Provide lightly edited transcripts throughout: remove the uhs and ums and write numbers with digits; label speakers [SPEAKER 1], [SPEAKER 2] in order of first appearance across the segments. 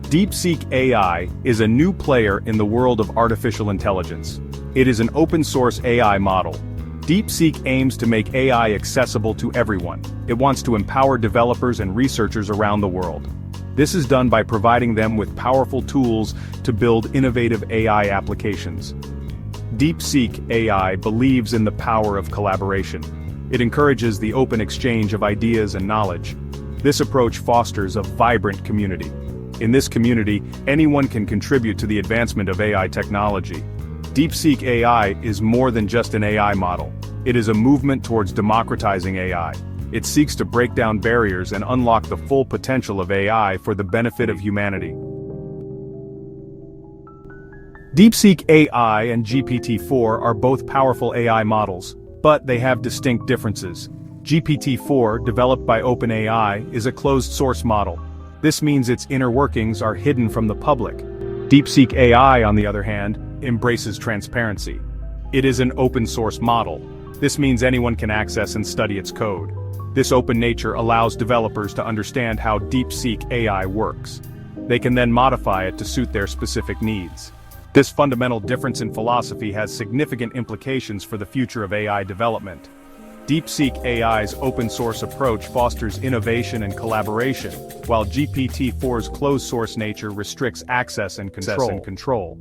[SPEAKER 1] DeepSeek AI is a new player in the world of artificial intelligence. It is an open-source AI model. DeepSeek aims to make AI accessible to everyone. It wants to empower developers and researchers around the world. This is done by providing them with powerful tools to build innovative AI applications. DeepSeek AI believes in the power of collaboration. It encourages the open exchange of ideas and knowledge. This approach fosters a vibrant community. In this community, anyone can contribute to the advancement of AI technology. DeepSeek AI is more than just an AI model. It is a movement towards democratizing AI. It seeks to break down barriers and unlock the full potential of AI for the benefit of humanity. DeepSeek AI and GPT-4 are both powerful AI models, but they have distinct differences. GPT-4, developed by OpenAI, is a closed-source model. This means its inner workings are hidden from the public. DeepSeek AI, on the other hand, embraces transparency. It is an open-source model. This means anyone can access and study its code. This open nature allows developers to understand how DeepSeek AI works. They can then modify it to suit their specific needs. This fundamental difference in philosophy has significant implications for the future of AI development. DeepSeek AI's open-source approach fosters innovation and collaboration, while GPT-4's closed-source nature restricts access and control.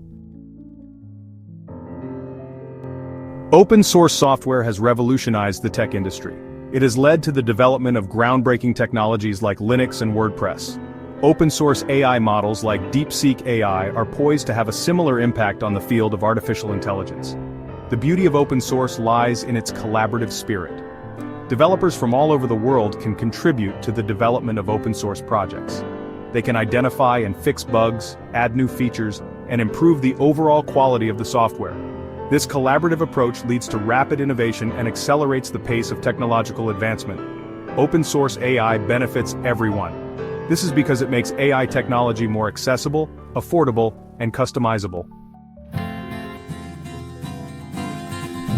[SPEAKER 1] Open-source software has revolutionized the tech industry. It has led to the development of groundbreaking technologies like Linux and WordPress. Open-source AI models like DeepSeek AI are poised to have a similar impact on the field of artificial intelligence. The beauty of open source lies in its collaborative spirit. Developers from all over the world can contribute to the development of open source projects. They can identify and fix bugs, add new features, and improve the overall quality of the software. This collaborative approach leads to rapid innovation and accelerates the pace of technological advancement. Open source AI benefits everyone. This is because it makes AI technology more accessible, affordable, and customizable.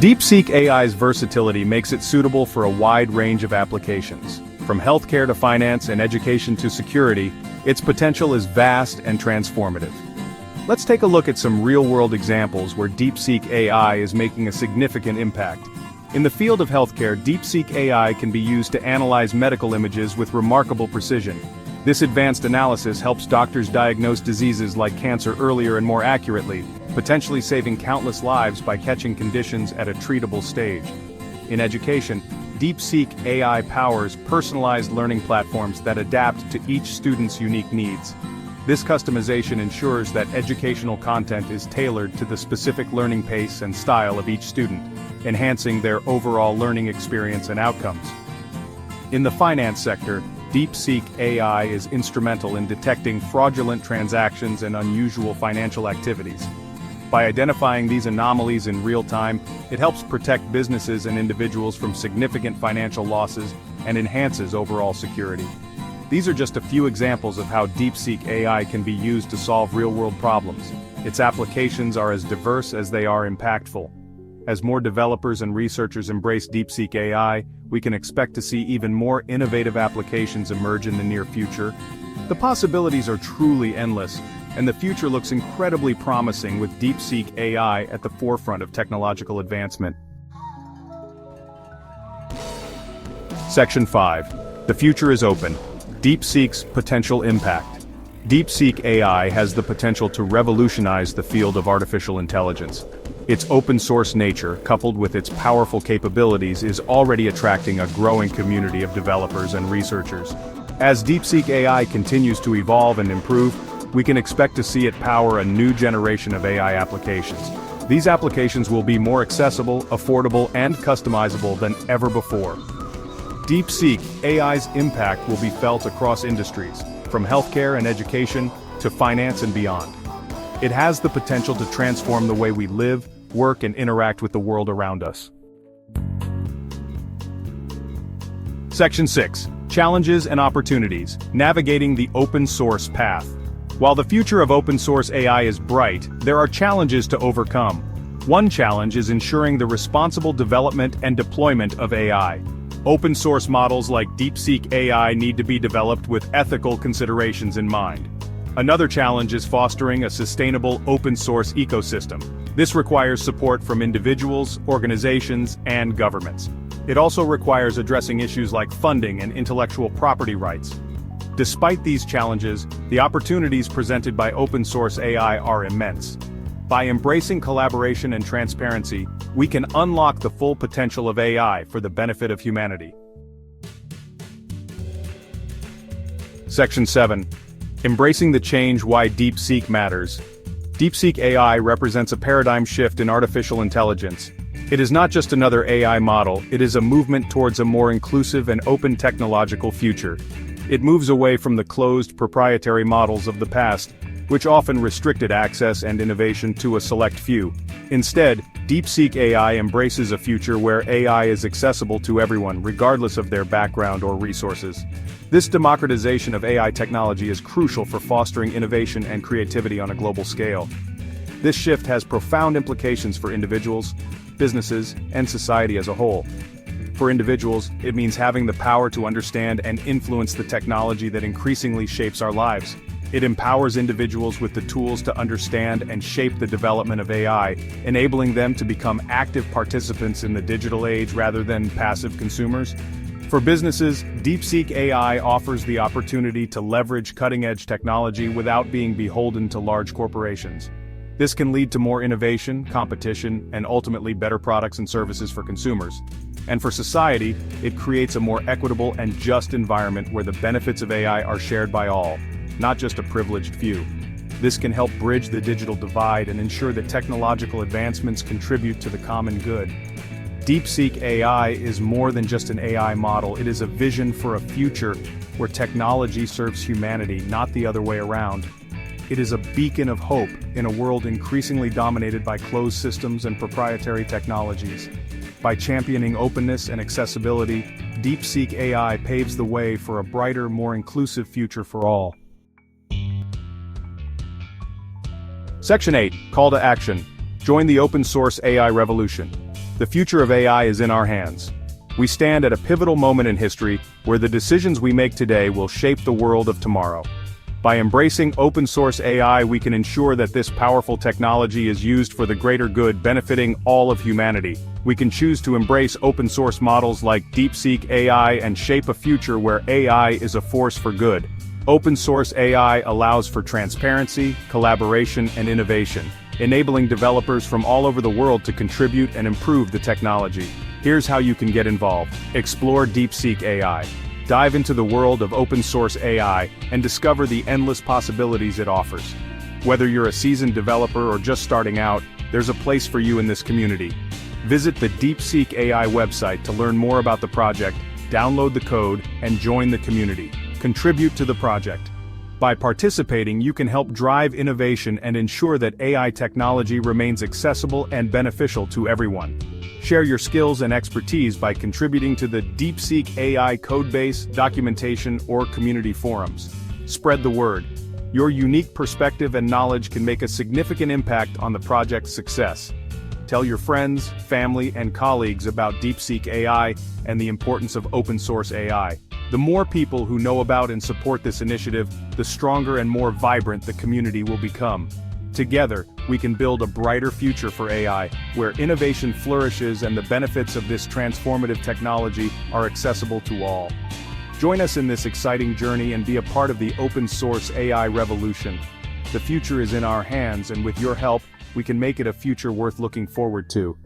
[SPEAKER 1] DeepSeek AI's versatility makes it suitable for a wide range of applications. From healthcare to finance and education to security, its potential is vast and transformative. Let's take a look at some real-world examples where DeepSeek AI is making a significant impact. In the field of healthcare, DeepSeek AI can be used to analyze medical images with remarkable precision. This advanced analysis helps doctors diagnose diseases like cancer earlier and more accurately, potentially saving countless lives by catching conditions at a treatable stage. In education, DeepSeek AI powers personalized learning platforms that adapt to each student's unique needs. This customization ensures that educational content is tailored to the specific learning pace and style of each student, enhancing their overall learning experience and outcomes. In the finance sector, DeepSeek AI is instrumental in detecting fraudulent transactions and unusual financial activities. By identifying these anomalies in real time, it helps protect businesses and individuals from significant financial losses and enhances overall security. These are just a few examples of how DeepSeek AI can be used to solve real-world problems. Its applications are as diverse as they are impactful. As more developers and researchers embrace DeepSeek AI, we can expect to see even more innovative applications emerge in the near future. The possibilities are truly endless, and the future looks incredibly promising with DeepSeek AI at the forefront of technological advancement. Section 5. The future is open. DeepSeek's potential impact. DeepSeek AI has the potential to revolutionize the field of artificial intelligence. Its open-source nature, coupled with its powerful capabilities, is already attracting a growing community of developers and researchers. As DeepSeek AI continues to evolve and improve, we can expect to see it power a new generation of AI applications. These applications will be more accessible, affordable, and customizable than ever before. DeepSeek AI's impact will be felt across industries, from healthcare and education to finance and beyond. It has the potential to transform the way we live, work, and interact with the world around us. Section 6. Challenges and opportunities. Navigating the open source path. While the future of open source AI is bright, there are challenges to overcome. One challenge is ensuring the responsible development and deployment of AI. Open source models like DeepSeek AI need to be developed with ethical considerations in mind. Another challenge is fostering a sustainable open-source ecosystem. This requires support from individuals, organizations, and governments. It also requires addressing issues like funding and intellectual property rights. Despite these challenges, the opportunities presented by open-source AI are immense. By embracing collaboration and transparency, we can unlock the full potential of AI for the benefit of humanity. Section 7. Embracing the change: why DeepSeek matters. DeepSeek AI represents a paradigm shift in artificial intelligence. It is not just another AI model, it is a movement towards a more inclusive and open technological future. It moves away from the closed, proprietary models of the past, which often restricted access and innovation to a select few. Instead, DeepSeek AI embraces a future where AI is accessible to everyone, regardless of their background or resources. This democratization of AI technology is crucial for fostering innovation and creativity on a global scale. This shift has profound implications for individuals, businesses, and society as a whole. For individuals, it means having the power to understand and influence the technology that increasingly shapes our lives. It empowers individuals with the tools to understand and shape the development of AI, enabling them to become active participants in the digital age rather than passive consumers. For businesses, DeepSeek AI offers the opportunity to leverage cutting-edge technology without being beholden to large corporations. This can lead to more innovation, competition, and ultimately better products and services for consumers. And for society, it creates a more equitable and just environment where the benefits of AI are shared by all, not just a privileged few. This can help bridge the digital divide and ensure that technological advancements contribute to the common good. DeepSeek AI is more than just an AI model, it is a vision for a future where technology serves humanity, not the other way around. It is a beacon of hope in a world increasingly dominated by closed systems and proprietary technologies. By championing openness and accessibility, DeepSeek AI paves the way for a brighter, more inclusive future for all. Section 8. Call to action. Join the open-source AI revolution. The future of AI is in our hands. We stand at a pivotal moment in history where the decisions we make today will shape the world of tomorrow. By embracing open-source AI, we can ensure that this powerful technology is used for the greater good, benefiting all of humanity. We can choose to embrace open-source models like DeepSeek AI and shape a future where AI is a force for good. Open-source AI allows for transparency, collaboration, and innovation, enabling developers from all over the world to contribute and improve the technology. Here's how you can get involved. Explore DeepSeek AI. Dive into the world of open-source AI and discover the endless possibilities it offers. Whether you're a seasoned developer or just starting out, there's a place for you in this community. Visit the DeepSeek AI website to learn more about the project, download the code, and join the community. Contribute to the project. By participating, you can help drive innovation and ensure that AI technology remains accessible and beneficial to everyone. Share your skills and expertise by contributing to the DeepSeek AI codebase, documentation, or community forums. Spread the word. Your unique perspective and knowledge can make a significant impact on the project's success. Tell your friends, family, and colleagues about DeepSeek AI and the importance of open-source AI. The more people who know about and support this initiative, the stronger and more vibrant the community will become. Together, we can build a brighter future for AI, where innovation flourishes and the benefits of this transformative technology are accessible to all. Join us in this exciting journey and be a part of the open-source AI revolution. The future is in our hands, and with your help, we can make it a future worth looking forward to.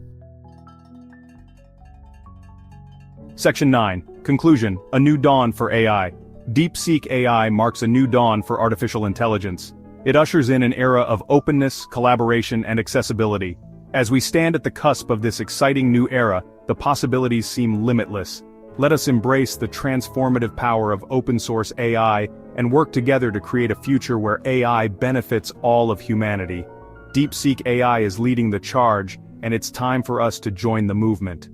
[SPEAKER 1] Section 9. Conclusion. A new dawn for AI. DeepSeek AI marks a new dawn for artificial intelligence. It ushers in an era of openness, collaboration, and accessibility. As we stand at the cusp of this exciting new era, the possibilities seem limitless. Let us embrace the transformative power of open-source AI and work together to create a future where AI benefits all of humanity. DeepSeek AI is leading the charge, and it's time for us to join the movement.